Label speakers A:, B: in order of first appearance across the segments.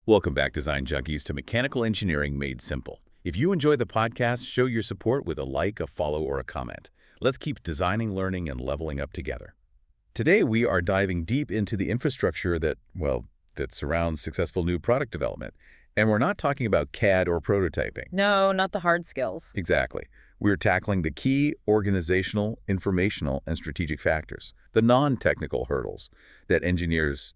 A: Welcome back, Design Junkies, to Mechanical Engineering Made Simple. If you enjoy the podcast, show your support with a like, a follow, or a comment. Let's keep designing, learning, and leveling up together. Today, we are diving deep into the infrastructure that surrounds successful new product development. And we're not talking about CAD or prototyping.
B: No, not the hard skills.
A: Exactly. We're tackling the key organizational, informational, and strategic factors, the non-technical hurdles that engineers,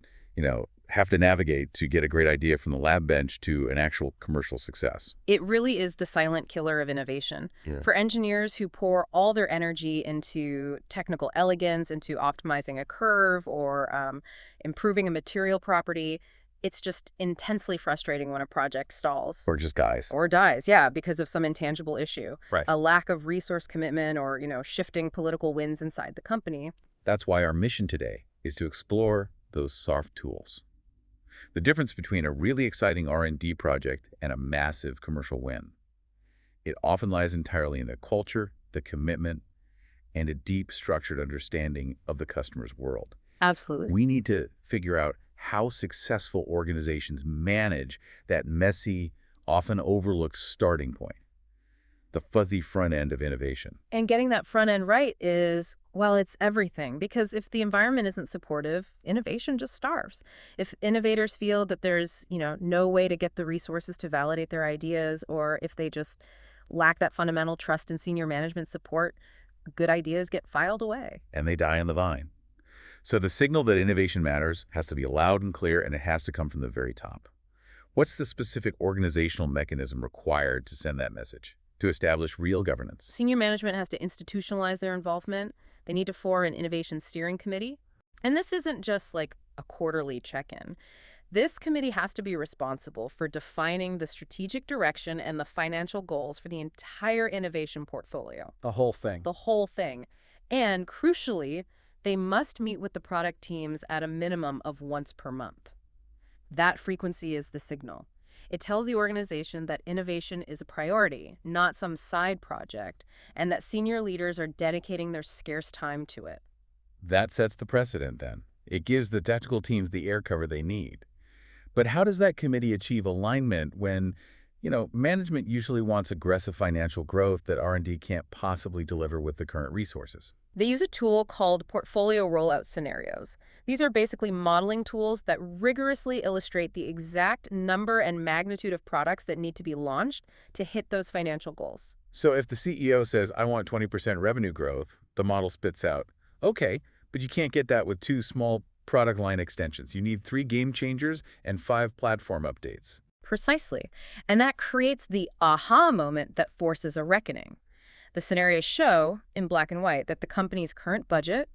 A: have to navigate to get a great idea from the lab bench to an actual commercial success.
B: It really is the silent killer of innovation.
A: Yeah.
B: For engineers who pour all their energy into technical elegance, into optimizing a curve or improving a material property, it's just intensely frustrating when a project stalls.
A: Or just guys.
B: Or dies, yeah, because of some intangible issue.
A: Right.
B: A lack of resource commitment or, shifting political winds inside the company.
A: That's why our mission today is to explore those soft tools. The difference between a really exciting R&D project and a massive commercial win. It often lies entirely in the culture, the commitment, and a deep structured understanding of the customer's world.
B: Absolutely.
A: We need to figure out how successful organizations manage that messy, often overlooked starting point, the fuzzy front end of innovation.
B: And getting that front end right is, well, it's everything. Because if the environment isn't supportive, innovation just starves. If innovators feel that there's, no way to get the resources to validate their ideas, or if they just lack that fundamental trust in senior management support, good ideas get filed away.
A: And they die on the vine. So the signal that innovation matters has to be loud and clear, and it has to come from the very top. What's the specific organizational mechanism required to send that message, to establish real governance?
B: Senior management has to institutionalize their involvement. They need to form an innovation steering committee. And this isn't just like a quarterly check-in. This committee has to be responsible for defining the strategic direction and the financial goals for the entire innovation portfolio.
C: The whole thing.
B: The whole thing. And crucially, they must meet with the product teams at a minimum of once per month. That frequency is the signal. It tells the organization that innovation is a priority, not some side project, and that senior leaders are dedicating their scarce time to it.
A: That sets the precedent then. It gives the technical teams the air cover they need. But how does that committee achieve alignment when, management usually wants aggressive financial growth that R&D can't possibly deliver with the current resources?
B: They use a tool called portfolio rollout scenarios. These are basically modeling tools that rigorously illustrate the exact number and magnitude of products that need to be launched to hit those financial goals.
A: So if the CEO says, I want 20% revenue growth, the model spits out, okay, but you can't get that with 2 small product line extensions. You need 3 game changers and 5 platform updates.
B: Precisely. And that creates the aha moment that forces a reckoning. The scenarios show, in black and white, that the company's current budget,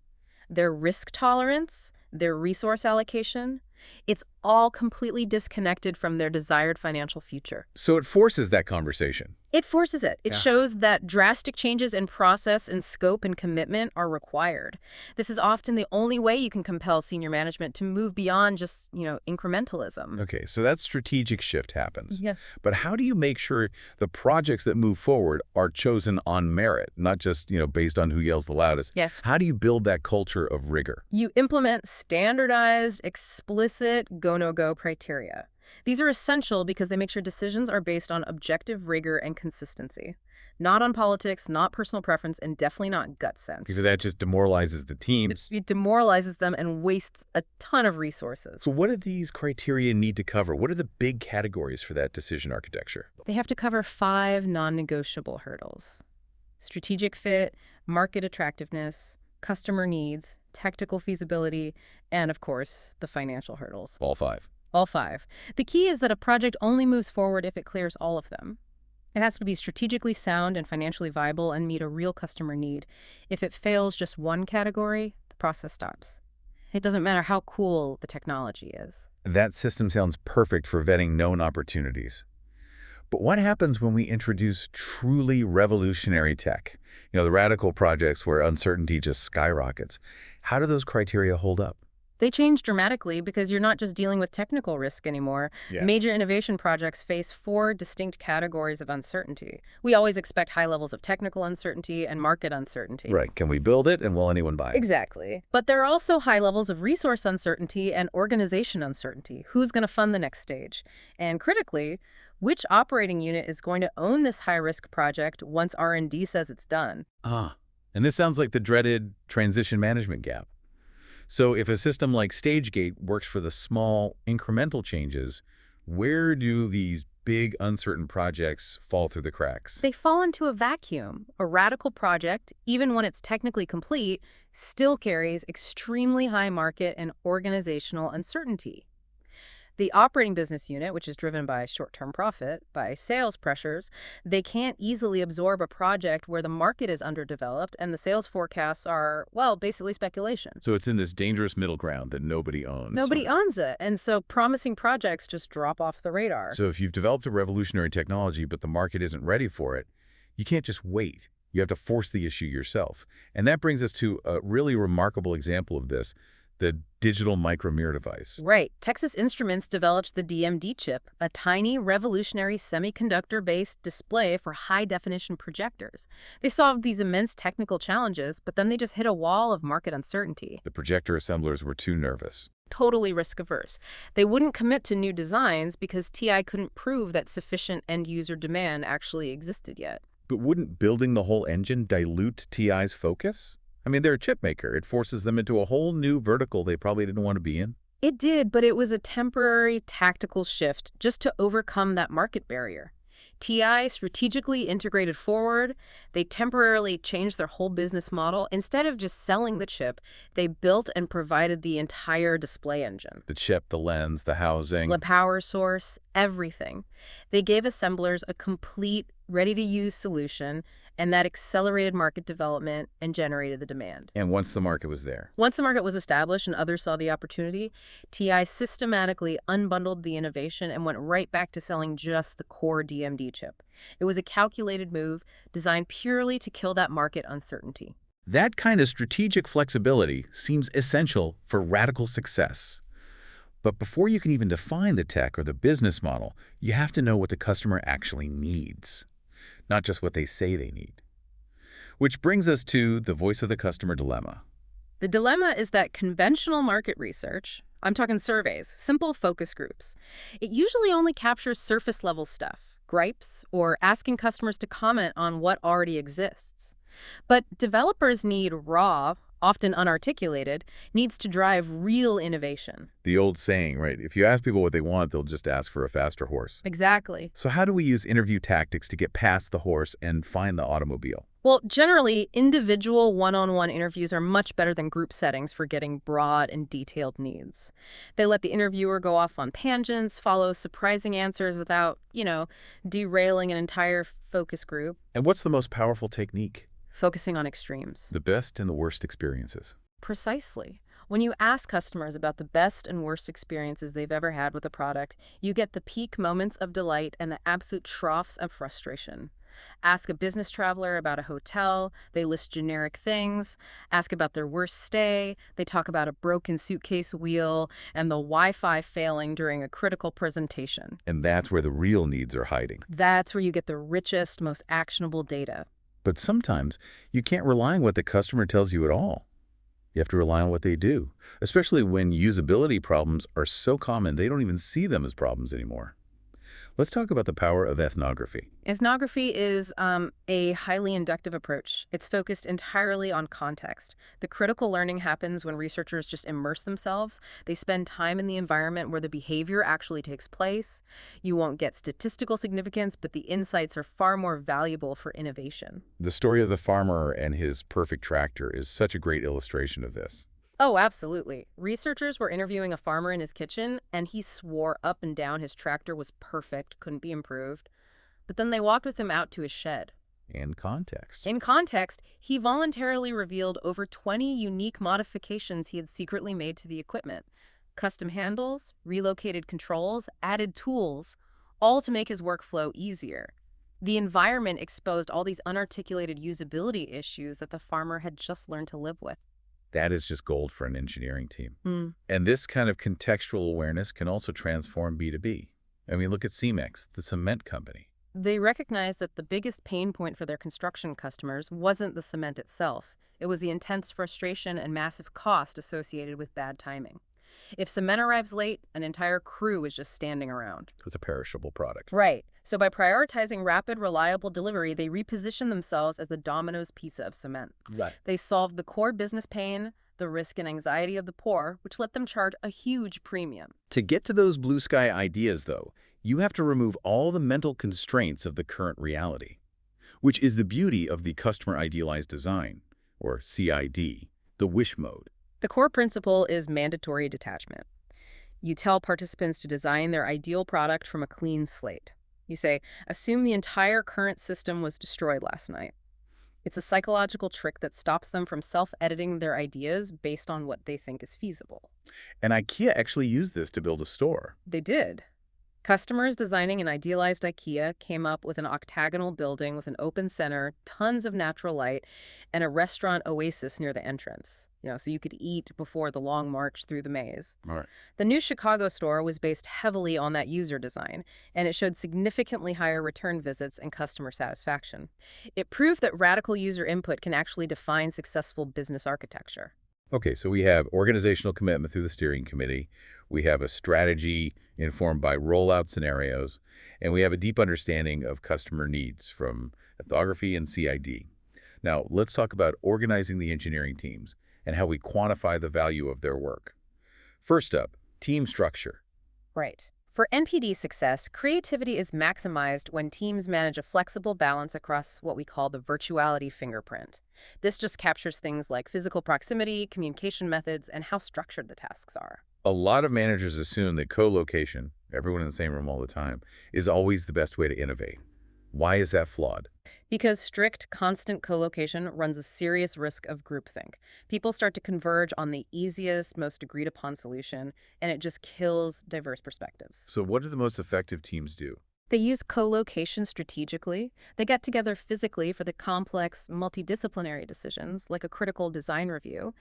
B: their risk tolerance, their resource allocation, it's all completely disconnected from their desired financial future.
A: So it forces that conversation.
B: It forces it. It
A: Yeah.
B: shows that drastic changes in process and scope and commitment are required. This is often the only way you can compel senior management to move beyond just, incrementalism.
A: Okay, so that strategic shift happens.
B: Yeah.
A: But how do you make sure the projects that move forward are chosen on merit, not just, based on who yells the loudest?
B: Yes.
A: How do you build that culture of rigor?
B: You implement standardized, explicit go-no-go criteria. These are essential because they make sure decisions are based on objective rigor and consistency. Not on politics, not personal preference, and definitely not gut sense.
A: Because that just demoralizes the teams.
B: It demoralizes them and wastes a ton of resources.
A: So what do these criteria need to cover? What are the big categories for that decision architecture?
B: They have to cover 5 non-negotiable hurdles: strategic fit, market attractiveness, customer needs, technical feasibility, and, of course, the financial hurdles.
A: All 5.
B: All 5. The key is that a project only moves forward if it clears all of them. It has to be strategically sound and financially viable and meet a real customer need. If it fails just one category, the process stops. It doesn't matter how cool the technology is.
A: That system sounds perfect for vetting known opportunities. But what happens when we introduce truly revolutionary tech? The radical projects where uncertainty just skyrockets. How do those criteria hold up?
B: They change dramatically because you're not just dealing with technical risk anymore.
A: Yeah.
B: Major innovation projects face four distinct categories of uncertainty. We always expect high levels of technical uncertainty and market uncertainty.
A: Right. Can we build it and will anyone buy it?
B: Exactly. But there are also high levels of resource uncertainty and organization uncertainty. Who's going to fund the next stage? And critically, which operating unit is going to own this high-risk project once R&D says it's done?
A: And this sounds like the dreaded transition management gap. So if a system like StageGate works for the small, incremental changes, where do these big, uncertain projects fall through the cracks?
B: They fall into a vacuum. A radical project, even when it's technically complete, still carries extremely high market and organizational uncertainty. The operating business unit, which is driven by short-term profit, by sales pressures, they can't easily absorb a project where the market is underdeveloped and the sales forecasts are, well, basically speculation.
A: So it's in this dangerous middle ground that nobody owns.
B: Nobody owns it, and so promising projects just drop off the radar.
A: So if you've developed a revolutionary technology but the market isn't ready for it, you can't just wait. You have to force the issue yourself. And that brings us to a really remarkable example of this, the digital micromirror device.
B: Right. Texas Instruments developed the DMD chip, a tiny, revolutionary semiconductor-based display for high-definition projectors. They solved these immense technical challenges, but then they just hit a wall of market uncertainty.
A: The projector assemblers were too nervous.
B: Totally risk-averse. They wouldn't commit to new designs because TI couldn't prove that sufficient end-user demand actually existed yet.
A: But wouldn't building the whole engine dilute TI's focus? I mean, they're a chip maker. It forces them into a whole new vertical they probably didn't want to be in.
B: It did, but it was a temporary tactical shift just to overcome that market barrier. TI strategically integrated forward. They temporarily changed their whole business model. Instead of just selling the chip, they built and provided the entire display engine.
A: The chip, the lens, the housing.
B: The power source, everything. They gave assemblers a complete, ready-to-use solution, and that accelerated market development and generated the demand.
A: And once the market was there.
B: Once the market was established and others saw the opportunity, TI systematically unbundled the innovation and went right back to selling just the core DMD chip. It was a calculated move designed purely to kill that market uncertainty.
A: That kind of strategic flexibility seems essential for radical success. But before you can even define the tech or the business model, you have to know what the customer actually needs, not just what they say they need. Which brings us to the voice of the customer dilemma.
B: The dilemma is that conventional market research, I'm talking surveys, simple focus groups, it usually only captures surface-level stuff, gripes, or asking customers to comment on what already exists. But developers need raw, often unarticulated, needs to drive real innovation.
A: The old saying, right? If you ask people what they want, they'll just ask for a faster horse.
B: Exactly.
A: So how do we use interview tactics to get past the horse and find the automobile?
B: Well, generally, individual one-on-one interviews are much better than group settings for getting broad and detailed needs. They let the interviewer go off on tangents, follow surprising answers without, derailing an entire focus group.
A: And what's the most powerful technique?
B: Focusing on extremes.
A: The best and the worst experiences.
B: Precisely. When you ask customers about the best and worst experiences they've ever had with a product, you get the peak moments of delight and the absolute troughs of frustration. Ask a business traveler about a hotel, they list generic things. Ask about their worst stay, they talk about a broken suitcase wheel and the Wi-Fi failing during a critical presentation.
A: And that's where the real needs are hiding.
B: That's where you get the richest, most actionable data.
A: But sometimes you can't rely on what the customer tells you at all. You have to rely on what they do, especially when usability problems are so common they don't even see them as problems anymore. Let's talk about the power of ethnography.
B: Ethnography is a highly inductive approach. It's focused entirely on context. The critical learning happens when researchers just immerse themselves. They spend time in the environment where the behavior actually takes place. You won't get statistical significance, but the insights are far more valuable for innovation.
A: The story of the farmer and his perfect tractor is such a great illustration of this.
B: Oh, absolutely. Researchers were interviewing a farmer in his kitchen, and he swore up and down his tractor was perfect, couldn't be improved. But then they walked with him out to his shed.
A: In context.
B: In context, he voluntarily revealed over 20 unique modifications he had secretly made to the equipment. Custom handles, relocated controls, added tools, all to make his workflow easier. The environment exposed all these unarticulated usability issues that the farmer had just learned to live with.
A: That is just gold for an engineering team.
B: Hmm.
A: And this kind of contextual awareness can also transform B2B. I mean, look at Cemex, the cement company.
B: They recognized that the biggest pain point for their construction customers wasn't the cement itself. It was the intense frustration and massive cost associated with bad timing. If cement arrives late, an entire crew is just standing around.
A: It's a perishable product.
B: Right. So by prioritizing rapid, reliable delivery, they reposition themselves as the Domino's pizza of cement.
A: Right.
B: They solved the core business pain, the risk and anxiety of the poor, which let them charge a huge premium.
A: To get to those blue sky ideas, though, you have to remove all the mental constraints of the current reality, which is the beauty of the customer idealized design, or CID, the wish mode.
B: The core principle is mandatory detachment. You tell participants to design their ideal product from a clean slate. You say, assume the entire current system was destroyed last night. It's a psychological trick that stops them from self-editing their ideas based on what they think is feasible.
A: And IKEA actually used this to build a store.
B: They did. Customers designing an idealized IKEA came up with an octagonal building with an open center, tons of natural light, and a restaurant oasis near the entrance, so you could eat before the long march through the maze.
A: All right.
B: The new Chicago store was based heavily on that user design, and it showed significantly higher return visits and customer satisfaction. It proved that radical user input can actually define successful business architecture.
A: Okay, so we have organizational commitment through the steering committee. We have a strategy informed by rollout scenarios, and we have a deep understanding of customer needs from ethnography and CID. Now, let's talk about organizing the engineering teams and how we quantify the value of their work. First up, team structure.
B: Right. For NPD success, creativity is maximized when teams manage a flexible balance across what we call the virtuality fingerprint. This just captures things like physical proximity, communication methods, and how structured the tasks are.
A: A lot of managers assume that co-location, everyone in the same room all the time, is always the best way to innovate. Why is that flawed?
B: Because strict, constant co-location runs a serious risk of groupthink. People start to converge on the easiest, most agreed-upon solution, and it just kills diverse perspectives.
A: So what do the most effective teams do?
B: They use co-location strategically. They get together physically for the complex, multidisciplinary decisions, like a critical design review.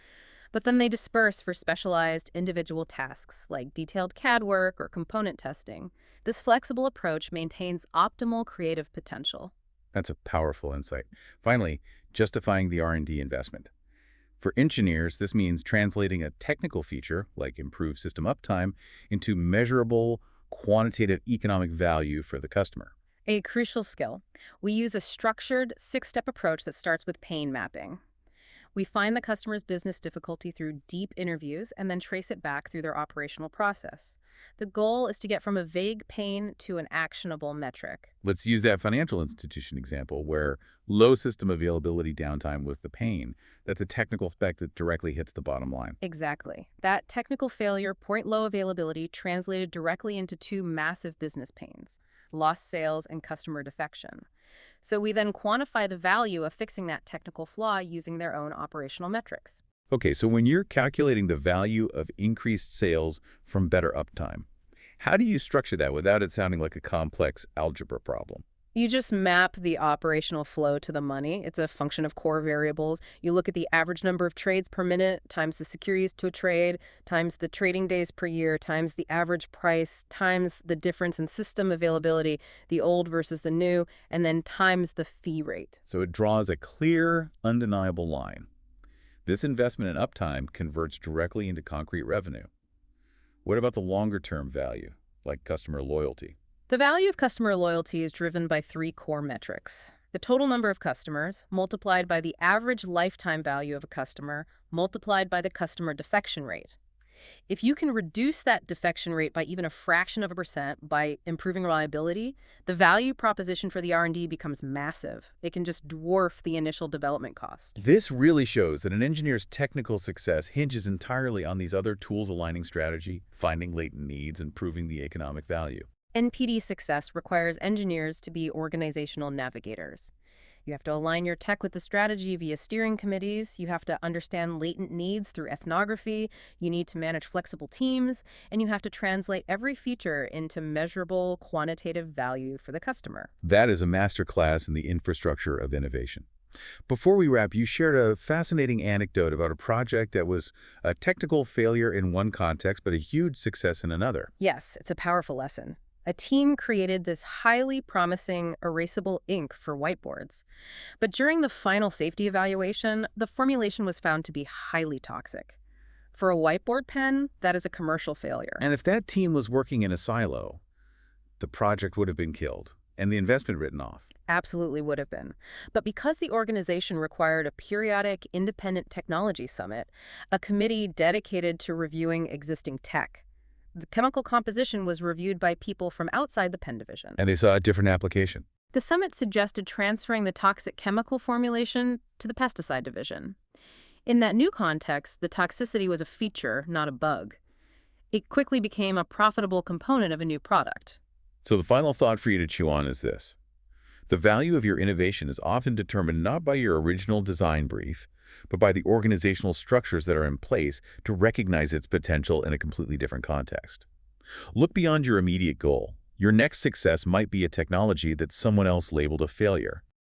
B: But then they disperse for specialized individual tasks, like detailed CAD work or component testing. This flexible approach maintains optimal creative potential.
A: That's a powerful insight. Finally, justifying the R&D investment. For engineers, this means translating a technical feature, like improved system uptime, into measurable, quantitative economic value for the customer.
B: A crucial skill. We use a structured, six-step approach that starts with pain mapping. We find the customer's business difficulty through deep interviews and then trace it back through their operational process. The goal is to get from a vague pain to an actionable metric.
A: Let's use that financial institution example where low system availability downtime was the pain. That's a technical spec that directly hits the bottom line.
B: Exactly. That technical failure, point low availability, translated directly into two massive business pains: lost sales and customer defection. So we then quantify the value of fixing that technical flaw using their own operational metrics.
A: Okay, so when you're calculating the value of increased sales from better uptime, how do you structure that without it sounding like a complex algebra problem?
B: You just map the operational flow to the money. It's a function of core variables. You look at the average number of trades per minute times the securities to a trade times the trading days per year times the average price times the difference in system availability, the old versus the new, and then times the fee rate.
A: So it draws a clear, undeniable line. This investment in uptime converts directly into concrete revenue. What about the longer-term value, like customer loyalty?
B: The value of customer loyalty is driven by three core metrics: the total number of customers, multiplied by the average lifetime value of a customer, multiplied by the customer defection rate. If you can reduce that defection rate by even a fraction of a percent by improving reliability, the value proposition for the R&D becomes massive. It can just dwarf the initial development cost.
A: This really shows that an engineer's technical success hinges entirely on these other tools aligning strategy, finding latent needs, and proving the economic value.
B: NPD success requires engineers to be organizational navigators. You have to align your tech with the strategy via steering committees. You have to understand latent needs through ethnography. You need to manage flexible teams. And you have to translate every feature into measurable, quantitative value for the customer.
A: That is a masterclass in the infrastructure of innovation. Before we wrap, you shared a fascinating anecdote about a project that was a technical failure in one context, but a huge success in another.
B: Yes, it's a powerful lesson. A team created this highly promising erasable ink for whiteboards. But during the final safety evaluation, the formulation was found to be highly toxic. For a whiteboard pen, that is a commercial failure.
A: And if that team was working in a silo, the project would have been killed and the investment written off.
B: Absolutely would have been. But because the organization required a periodic independent technology summit, a committee dedicated to reviewing existing tech, the chemical composition was reviewed by people from outside the pen division.
A: And they saw a different application.
B: The summit suggested transferring the toxic chemical formulation to the pesticide division. In that new context, the toxicity was a feature, not a bug. It quickly became a profitable component of a new product.
A: So the final thought for you to chew on is this. The value of your innovation is often determined not by your original design brief, but by the organizational structures that are in place to recognize its potential in a completely different context. Look beyond your immediate goal. Your next success might be a technology that someone else labeled a failure,